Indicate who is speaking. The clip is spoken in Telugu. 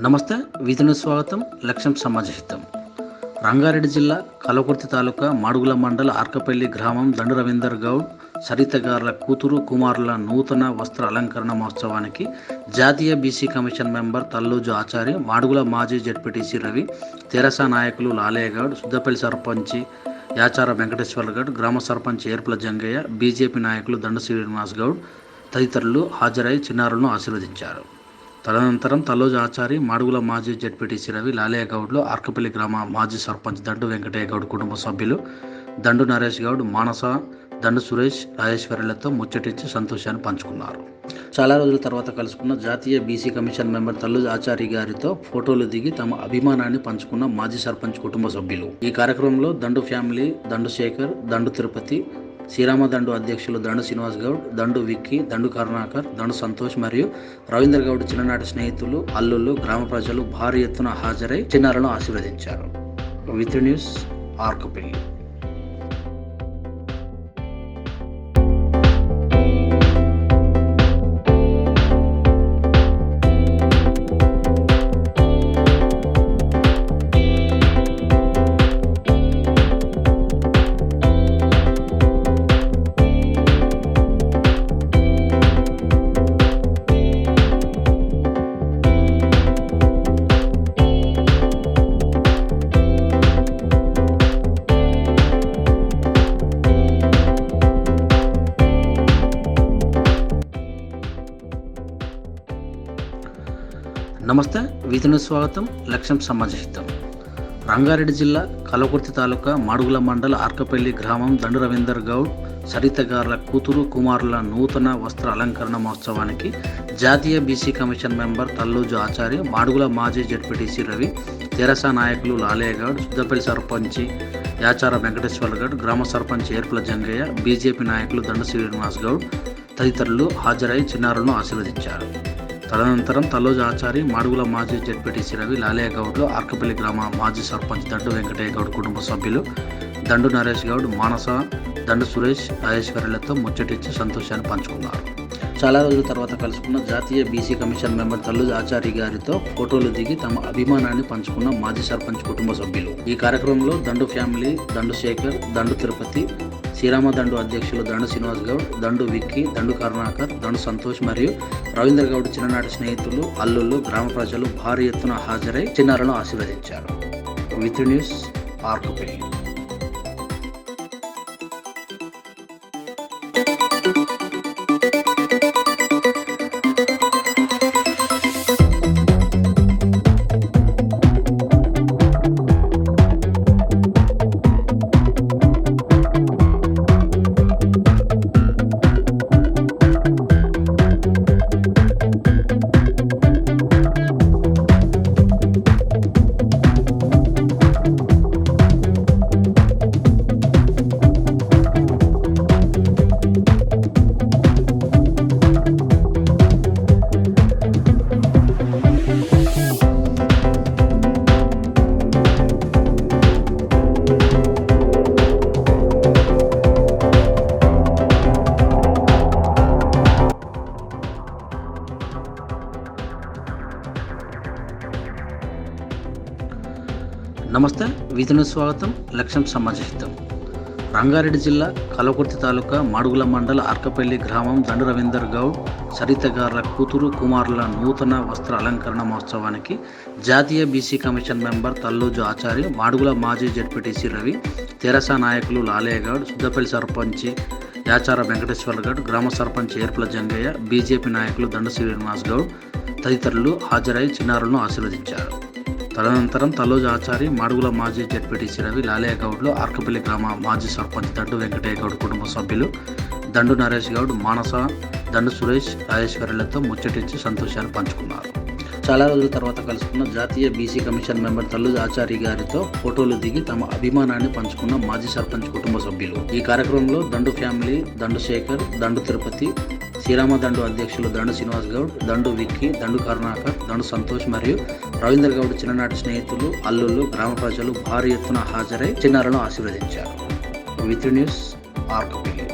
Speaker 1: నమస్తే. విధుని స్వాగతం. లక్ష్యం సమాజహితం. రంగారెడ్డి జిల్లా కల్వకుర్తి తాలూకా మాడుగుల మండల ఆర్కపల్లి గ్రామం దండు రవీందర్ గౌడ్ సరితగార్ల కూతురు కుమారుల నూతన వస్త్ర అలంకరణ మహోత్సవానికి జాతీయ BC commission member Talluju Achari, Madugula మాజీ జెడ్పీటీసీ రవి, తెరస నాయకులు లాలయ్య గౌడ్, సుద్దపల్లి సర్పంచి యాచార వెంకటేశ్వర గౌడ్, గ్రామ సర్పంచ్ ఏర్పుల జంగయ్య, బీజేపీ నాయకులు దండు శ్రీనివాస్ గౌడ్ తదితరులు హాజరై చిన్నారులను ఆశీర్వదించారు. తదనంతరం తల్లూజు ఆచారి, మాడుగుల మాజీ జెడ్పీటీసీ రవి, లాలయ్య గౌడ్లు, ఆర్కపల్లి గ్రామ మాజీ సర్పంచ్ దండు వెంకటయ్య గౌడ్ కుటుంబ సభ్యులు దండు నరేష్ గౌడ్, మానస, దండు సురేష్, రాజేశ్వరులతో ముచ్చటించి సంతోషాన్ని పంచుకున్నారు. చాలా రోజుల తర్వాత కలుసుకున్న జాతీయ BC commission member Talluju Achari గారితో ఫోటోలు దిగి తమ అభిమానాన్ని పంచుకున్న మాజీ సర్పంచ్ కుటుంబ సభ్యులు. ఈ కార్యక్రమంలో దండు ఫ్యామిలీ, దండు శేఖర్, దండు తిరుపతి, శ్రీరామ దండు అధ్యక్షులు దండు శ్రీనివాస్ గౌడ్, దండు విక్కీ, దండు కరుణాకర్, దండు సంతోష్ మరియు రవీందర్ గౌడ్ చిన్ననాటి స్నేహితులు, అల్లుళ్ళు, గ్రామ ప్రజలు భారీ ఎత్తున హాజరై చిన్నారులను ఆశీర్వదించారు. With news Arkapalli. నమస్తే. విధుని స్వాగతం. లక్ష్యం సమాజహితం. రంగారెడ్డి జిల్లా కల్వకుర్తి తాలూకా మాడుగుల మండల ఆర్కపల్లి గ్రామం దండు రవీందర్ గౌడ్ సరితగార్ల కూతురు కుమారుల నూతన వస్త్ర అలంకరణ మహోత్సవానికి జాతీయ BC commission member Talluju Achari, Madugula మాజీ జెడ్పీటీసీ రవి, తెరస నాయకులు లాలయ్య గౌడ్, సుద్దపల్లి సర్పంచి యాచార వెంకటేశ్వర గౌడ్, గ్రామ సర్పంచ్ ఏర్పుల జంగయ్య, బీజేపీ నాయకులు దండు శ్రీనివాస్ గౌడ్ తదితరులు హాజరై చిన్నారులను ఆశీర్వదించారు. తదనంతరం తల్లూజు ఆచారి, మాడుగుల మాజీ జెడ్పీటీసీ రవి, లాలయ్య గౌడ్లు, ఆర్కపల్లి గ్రామ మాజీ సర్పంచ్ దండు వెంకటయ్య గౌడ్ కుటుంబ సభ్యులు దండు నరేష్ గౌడ్, మానస, దండు సురేష్, రాజేశ్వరులతో ముచ్చటించి సంతోషాన్ని పంచుకున్నారు. చాలా రోజుల తర్వాత కలుసుకున్న జాతీయ BC commission member Talluju Achari గారితో ఫోటోలు దిగి తమ అభిమానాన్ని పంచుకున్న మాజీ సర్పంచ్ కుటుంబ సభ్యులు. ఈ కార్యక్రమంలో దండు ఫ్యామిలీ, దండు శేఖర్, దండు తిరుపతి, శ్రీరామ దండు అధ్యక్షులు దండు శ్రీనివాస్ గౌడ్, దండు విక్కీ, దండు కరుణాకర్, దండు సంతోష్ మరియు రవీందర్ గౌడ్ చిన్ననాటి స్నేహితులు, అల్లుళ్ళు, గ్రామ ప్రజలు భారీ ఎత్తున హాజరై చిన్నారులను ఆశీర్వదించారు. With news Arkapalli. నమస్తే. విధుని స్వాగతం. లక్ష్యం సమాజహితం. రంగారెడ్డి జిల్లా కల్వకుర్తి తాలూకా మాడుగుల మండల ఆర్కపల్లి గ్రామం దండు రవీందర్ గౌడ్ సరితగార్ల కూతురు కుమారుల నూతన వస్త్ర అలంకరణ మహోత్సవానికి జాతీయ BC commission member Talluju Achari, Madugula మాజీ జెడ్పీటీసీ రవి, తెరస నాయకులు లాలయ్య గౌడ్, సుద్దపల్లి సర్పంచి యాచార వెంకటేశ్వర గౌడ్, గ్రామ సర్పంచ్ ఏర్పుల జంగయ్య, బీజేపీ నాయకులు దండు శ్రీనివాస్ గౌడ్ తదితరులు హాజరై చిన్నారులను ఆశీర్వదించారు. తదనంతరం తల్లూజు ఆచారి, మాడుగుల మాజీ జెడ్పీటీసీ రవి, లాలయ్య గౌడ్లు, ఆర్కపల్లి గ్రామ మాజీ సర్పంచ్ దండు వెంకటయ్య గౌడ్ కుటుంబ సభ్యులు దండు నరేష్ గౌడ్, మానస, దండు సురేష్, రాజేశ్వరులతో ముచ్చటించి సంతోషాన్ని పంచుకున్నారు. చాలా రోజుల తర్వాత కలుసుకున్న జాతీయ BC commission member Talluju Achari గారితో ఫోటోలు దిగి తమ అభిమానాన్ని పంచుకున్న మాజీ సర్పంచ్ కుటుంబ సభ్యులు. ఈ కార్యక్రమంలో దండు ఫ్యామిలీ, దండు శేఖర్, దండు తిరుపతి, శ్రీరామ దండు అధ్యక్షులు దండు శ్రీనివాస్ గౌడ్, దండు విక్కీ, దండు కరుణాకర్, దండు సంతోష్ మరియు రవీందర్ గౌడ్ చిన్ననాటి స్నేహితులు, అల్లుళ్ళు, గ్రామ ప్రజలు భారీ ఎత్తున హాజరై చిన్నారులను ఆశీర్వదించారు. With news ఆర్కపల్లి.